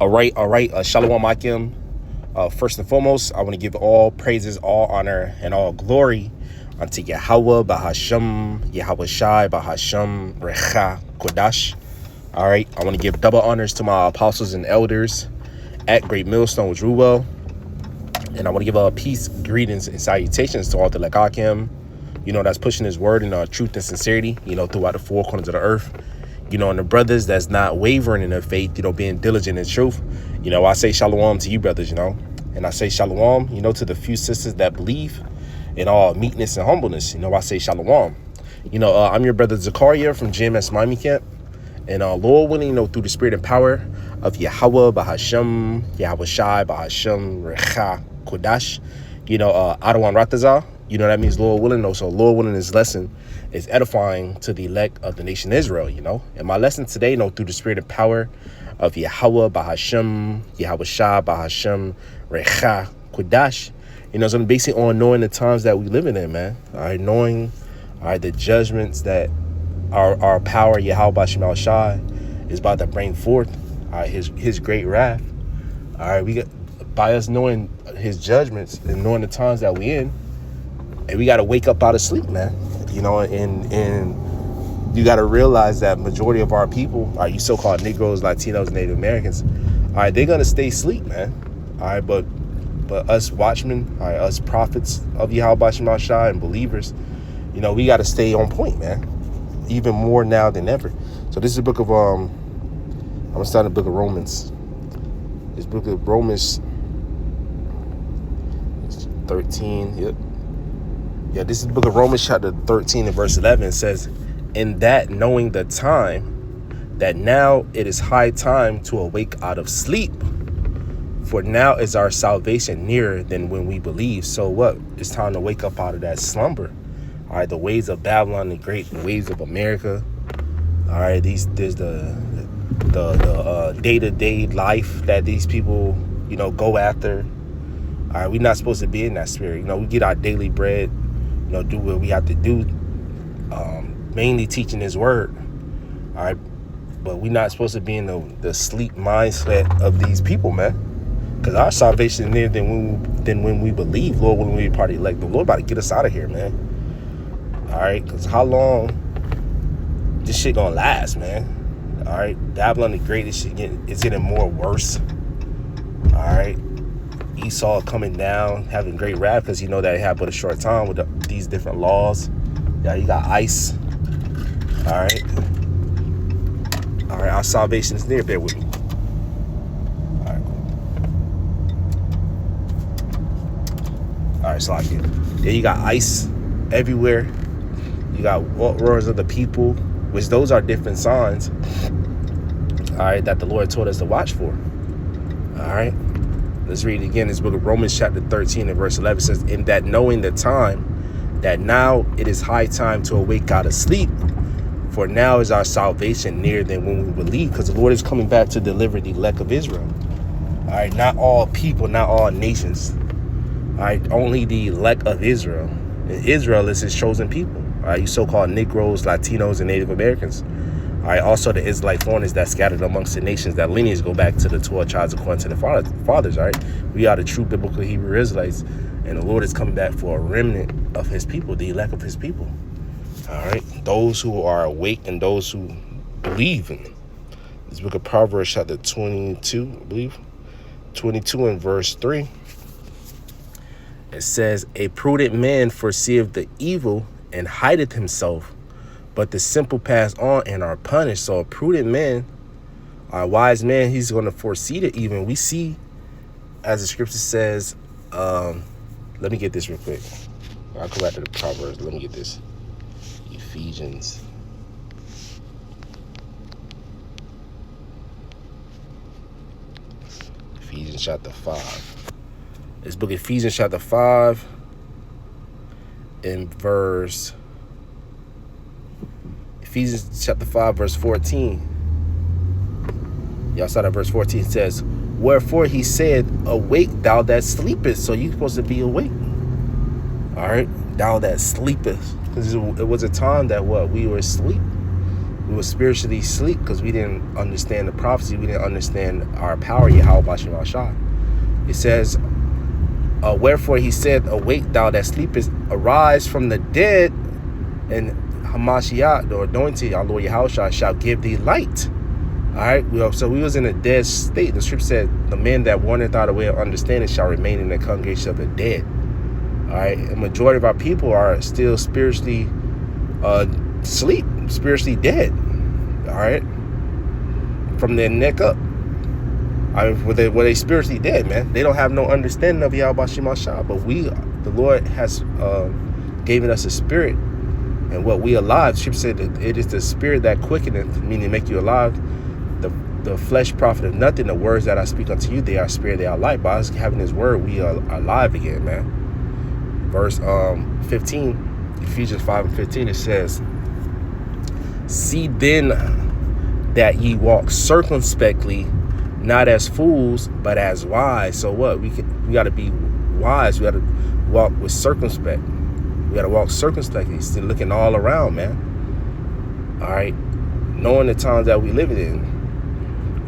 All right. Shalom Akim. First and foremost, I want to give all praises, all honor, and all glory unto Yahweh, Bahashem, Yahweh Shai, Bahashem, Recha, Kodash. All right. I want to give double honors to my apostles and elders at Great Millstone with Ruwell. And I want to give peace, greetings, and salutations to all the Lekakim, that's pushing his word in truth and sincerity, throughout the four corners of the earth. And the brothers that's not wavering in their faith, being diligent in truth. I say shalom to you brothers, and I say shalom, to the few sisters that believe in all meekness and humbleness. I say shalom. I'm your brother Zakaria from GMS Miami Camp. And Lord willing, through the spirit and power of Yahweh, Bahashem, Yahweh Shai, Bahashem, Recha, Kodash, Adawan Ratazah, that means Lord willing. So Lord willing, this lesson is edifying to the elect of the nation Israel, And my lesson today, through the spirit and power of Yahweh, Bahashem, Yahweh Shai, Bahashem, Recha, Kodash, so I'm basically on knowing the times that we living in, man. All right, knowing, the judgments that our power, Yahweh Bahashem Shai, is about to bring forth, his great wrath. All right, we got, by us knowing his judgments and knowing the times that we in, and we got to wake up out of sleep, man. And you got to realize that majority of our people, you so-called Negroes, Latinos, Native Americans, they're gonna stay asleep, man. But us watchmen, us prophets of Yahweh Bahashem Shai and believers, we got to stay on point, man. Even more now than ever. So this is the book of I'm gonna start the book of Romans. This book of Romans 13. Yep. Yeah, this is the book of Romans chapter 13 and verse 11. It says, "In that knowing the time, that now it is high time to awake out of sleep. For now is our salvation nearer than when we believe." So what? It's time to wake up out of that slumber. All right, the waves of Babylon, the great waves of America. All right, there's the day-to-day life that these people, go after. All right, we're not supposed to be in that spirit. We get our daily bread, do what we have to do, mainly teaching his word. All right, but we're not supposed to be in the sleep mindset of these people, man. Because our salvation is nearer than when we believe. Lord, when we part of the elect, the Lord about to get us out of here, man. All right, because how long this shit gonna last, man? All right, Babylon the Great, it's getting more worse. All right, Esau coming down, having great wrath, because that it had but a short time with these different laws. Yeah, you got ICE. All right, our salvation is near. Bear with me. All right, cool. All right, so you got ICE everywhere. You got roars of the people, which those are different signs, all right, that the Lord told us to watch for. All right, let's read it again. This book of Romans chapter 13 and verse 11 says, "In that knowing the time, that now it is high time to awake out of sleep, for now is our salvation nearer than when we believe." Because the Lord is coming back to deliver the elect of Israel. All right, not all people, not all nations. All right, only the elect of Israel. And Israel is his chosen people. All right, you so-called Negroes, Latinos, and Native Americans. All right, also the Israelite foreigners that scattered amongst the nations. That lineage go back to the 12 tribes according to the fathers. All right, we are the true biblical Hebrew Israelites, and the Lord is coming back for a remnant of his people, the elect of his people. All right, those who are awake and those who believe in this book of Proverbs chapter 22, I believe, 22 and verse 3. It says, "A prudent man foreseeth the evil and hideth himself, but the simple pass on and are punished." So a prudent man, a wise man, he's going to foresee the evil. We see, as the scripture says, let me get this real quick. I'll go back to the Proverbs. Let me get this. Ephesians chapter 5. This book, Ephesians chapter 5, in Ephesians chapter 5, verse 14. Y'all saw that verse 14 says, "Wherefore he said, awake thou that sleepest." So you're supposed to be awake. All right, thou that sleepest. Because it was a time that we were asleep. We were spiritually asleep because we didn't understand the prophecy. We didn't understand our power, Yahweh Bashim Al-Shah. It says, wherefore he said, awake thou that sleepest, arise from the dead, and Hamashiach, the anointed, our Lord Yahushua, shall give thee light. All right, so we was in a dead state. The scripture said, the men that wanted out a way of understanding shall remain in the congregation of the dead. All right, the majority of our people are still spiritually asleep, spiritually dead. All right, from their neck up. Were they spiritually dead, man? They don't have no understanding of Yahweh Bashim Al-Shah. But the Lord has given us a spirit, and what we alive. Scripture said that it is the spirit that quickeneth, meaning make you alive. The flesh profiteth nothing. The words that I speak unto you, they are spirit, they are life. By us having His word, we are alive again, man. Verse 15, Ephesians 5:15, it says, see then that ye walk circumspectly, not as fools, but as wise. So what? We got to be wise. We got to walk with circumspect. We got to walk circumspectly, still looking all around, man. All right, knowing the times that we live in.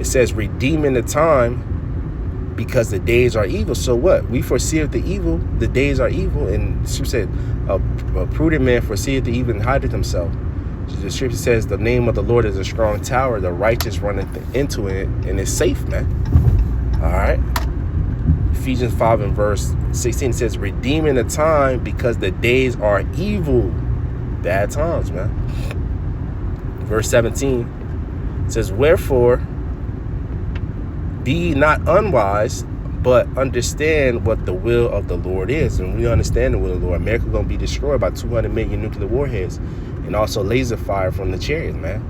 It says, redeeming the time, because the days are evil. So what? We foreseeth the evil. The days are evil, and Scripture said, a prudent man foreseeth the evil and hideth himself. The Scripture says, the name of the Lord is a strong tower. The righteous runneth into it, and it's safe, man. All right. Ephesians 5 and verse 16 says, redeeming the time, because the days are evil. Bad times, man. Verse 17 says, wherefore be ye not unwise, but understand what the will of the Lord is. And we understand the will of the Lord. America going to be destroyed by 200 million nuclear warheads, and also laser fire from the chariots, man.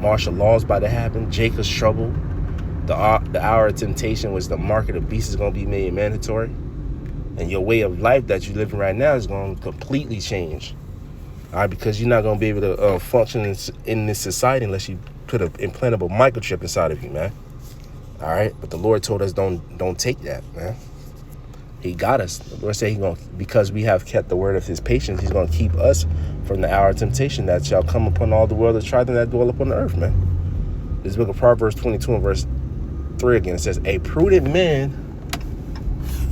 Martial law's about to happen. Jacob's trouble. The hour of temptation, was the mark of the beast, is going to be made mandatory. And your way of life that you're living right now is going to completely change. All right, because you're not going to be able to function in this society unless you put an implantable microchip inside of you, man. All right, but the Lord told us don't take that, man. He got us. The Lord said because we have kept the word of His patience, He's going to keep us from the hour of temptation that shall come upon all the world that try them that dwell upon the earth, man. This book of Proverbs 22 and verse 3 again. It says, a prudent man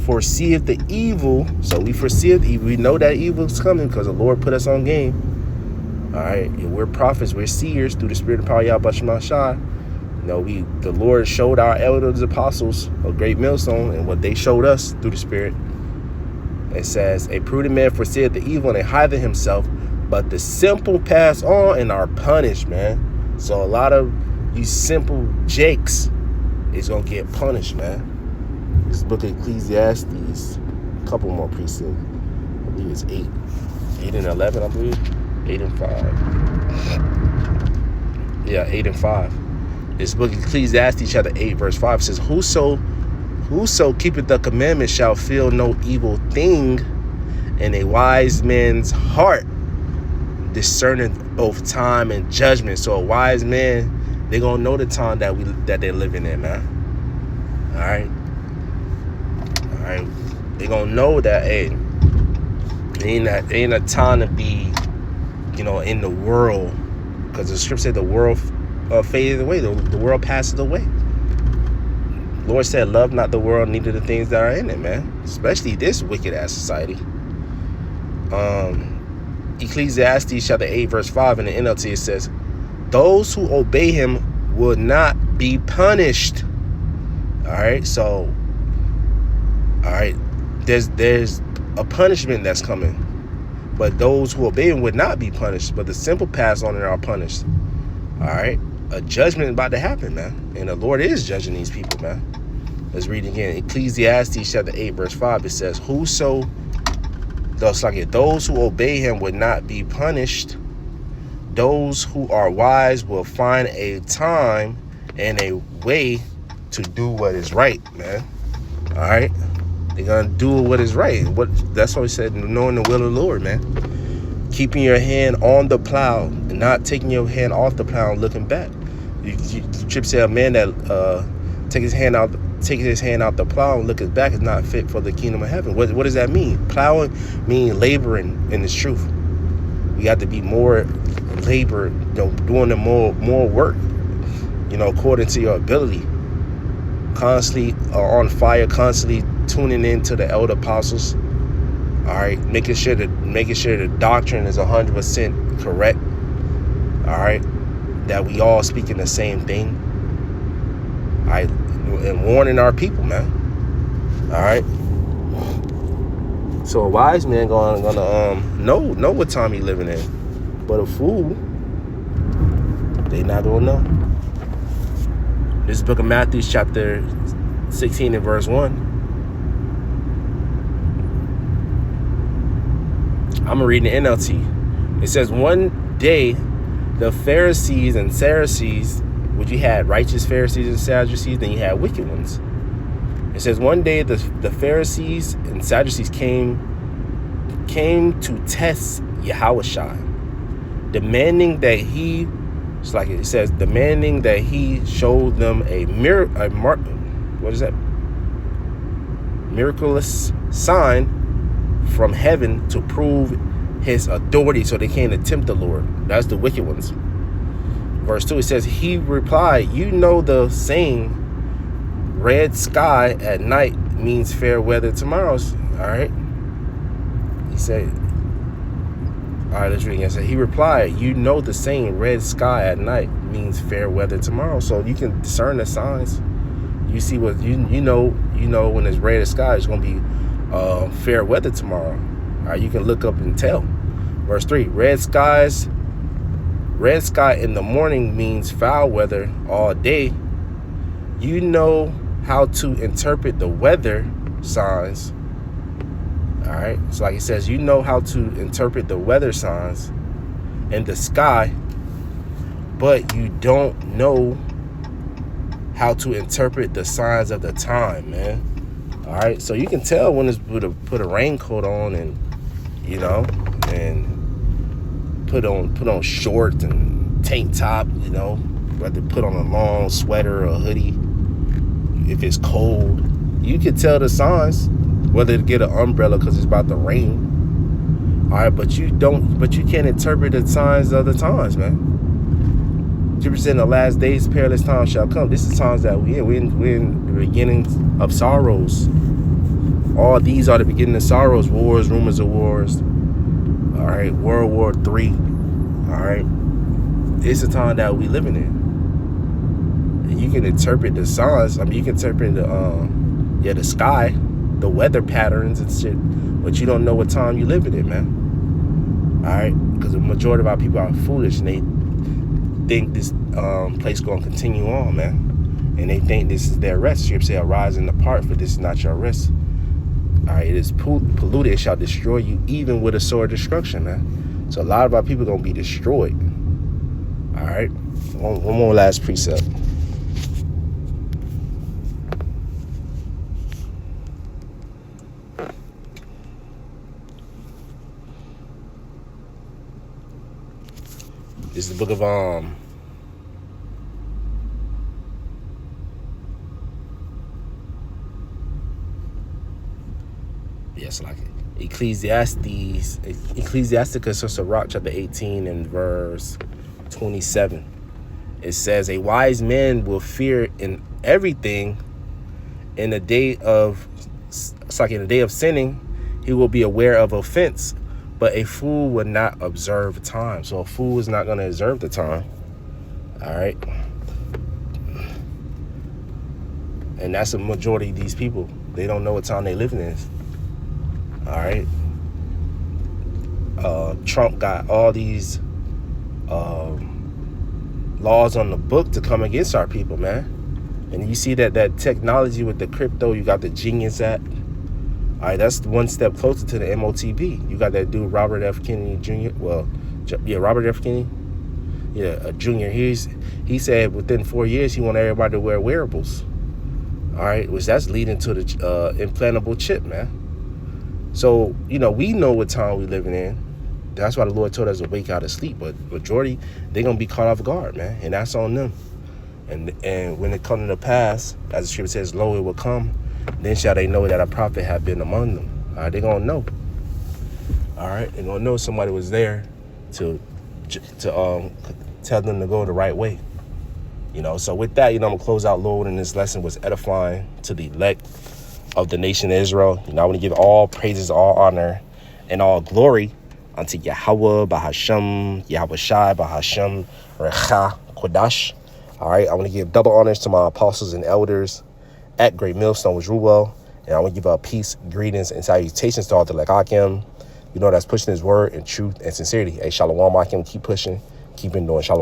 foreseeth the evil. So we foresee the evil. We know that evil is coming because the Lord put us on game. All right, we're prophets, we're seers through the spirit and power of Yahweh Bashim Al-Shah. The Lord showed our elders apostles a great millstone, and what they showed us through the Spirit. It says, a prudent man foreseeth the evil and hideth himself, but the simple pass on and are punished, man. So a lot of you simple jakes is going to get punished, man. This book of Ecclesiastes, a couple more precepts. I believe it's 8 and 11, I believe. 8 and 5. Yeah, 8 and 5. This book of Ecclesiastes chapter 8 verse 5 says, whoso keepeth the commandments shall feel no evil thing, and a wise man's heart discerneth both time and judgment. So a wise man, they gonna know the time that they're living in, man. All right. They gonna know that, hey, ain't a time to be, in the world, because the scripture said the world faded away. The world passes away. Lord said, love not the world, neither the things that are in it, man. Especially this wicked ass society. Ecclesiastes chapter 8 verse 5 in the NLT, it says, those who obey him will not be punished. All right, so there's a punishment that's coming, but those who obey him would not be punished, but the simple pass on and are punished. All right, a judgment is about to happen, man, and the Lord is judging these people, man. Let's read again. Ecclesiastes chapter 8 verse 5, it says, those who obey him would not be punished. Those who are wise will find a time and a way to do what is right, man. All right, they're gonna do what is right. That's what he said, knowing the will of the Lord, man. Keeping your hand on the plow and not taking your hand off the plow and looking back. Trip said a man that takes his hand out the plow and looks back is not fit for the kingdom of heaven. What does that mean? Plowing means laboring in this truth. We got to be more labor, doing the more work, according to your ability. Constantly on fire, constantly tuning into the elder apostles. All right, making sure the doctrine is 100% correct. All right, that we all speaking the same thing. All right, and warning our people, man. All right. So a wise man gonna know what time he living in, but a fool, they not gonna know. This is the book of Matthew, chapter 16 and verse 1. I'm reading the NLT. It says, one day the Pharisees and Sadducees, which you had righteous Pharisees and Sadducees, then you had wicked ones. It says, one day the Pharisees and Sadducees came to test Yahushua, demanding that he showed them a miraculous sign from heaven to prove his authority, so they can't tempt the Lord. That's the wicked ones. Verse 2, it says, he replied, the saying, red sky at night means fair weather tomorrows. All right. He said, all right, let's read again. So he replied, the saying, red sky at night means fair weather tomorrow. So you can discern the signs. You see what you know when it's red sky, it's going to be fair weather tomorrow. All right, you can look up and tell. Verse 3, red sky in the morning means foul weather all day. You know how to interpret the weather signs. All right, so like it says, how to interpret the weather signs in the sky, but you don't know how to interpret the signs of the time, man. All right, so you can tell when it's put a raincoat on, and and put on shorts and tank top, whether put on a long sweater or a hoodie. If it's cold, you can tell the signs, whether to get an umbrella because it's about to rain. All right, but you can't interpret the signs of the times, man. Jesus said, in the last days, perilous times shall come. This is times that we're in the beginning of sorrows. All these are the beginning of sorrows, wars, rumors of wars. All right, World War III. All right, it's the time that we living in. And you can interpret the signs. You can interpret the sky, the weather patterns and shit, but you don't know what time you living in, man. All right, because the majority of our people are foolish, and they think this place gonna continue on, man, and they think this is their rest. You say, arise and depart, for this is not your rest. All right, it is polluted, it shall destroy you, even with a sword of destruction, man. So a lot of our people gonna be destroyed. All right, one more last precept. This is the book of Ecclesiasticus or Sirach, chapter 18 and verse 27. It says, a wise man will fear in everything. In the day of sinning, he will be aware of offense, but a fool will not observe time. So a fool is not going to observe the time. All right. And that's the majority of these people. They don't know what time they living in. All right. Trump got all these laws on the book to come against our people, man. And you see that technology with the crypto, you got the Genius Act. All right, that's one step closer to the MOTB. You got that dude, Robert F. Kennedy Jr. Robert F. Kennedy. Jr. He said within 4 years, he wanted everybody to wear wearables. All right, which that's leading to the implantable chip, man. So, we know what time we living in. That's why the Lord told us to wake out of sleep. But majority, they're going to be caught off guard, man. And that's on them. And when it comes to pass, as the scripture says, lo, it will come. Then shall they know that a prophet have been among them. All right, they're going to know. All right, they're going to know somebody was there to tell them to go the right way. So with that, I'm gonna close out. Lord, and this lesson was edifying to the elect of the nation of Israel. I want to give all praises, all honor, and all glory unto Yahweh, Bahashem, Yahweh Shai, Bahashem, Recha, Kodash. All right, I want to give double honors to my apostles and elders at Great Millstone with Ruel. And I want to give peace, greetings, and salutations to all the Lekakim. That's pushing his word in truth and sincerity. Hey, Shalom, Akim, keep pushing, keep doing. Shalom.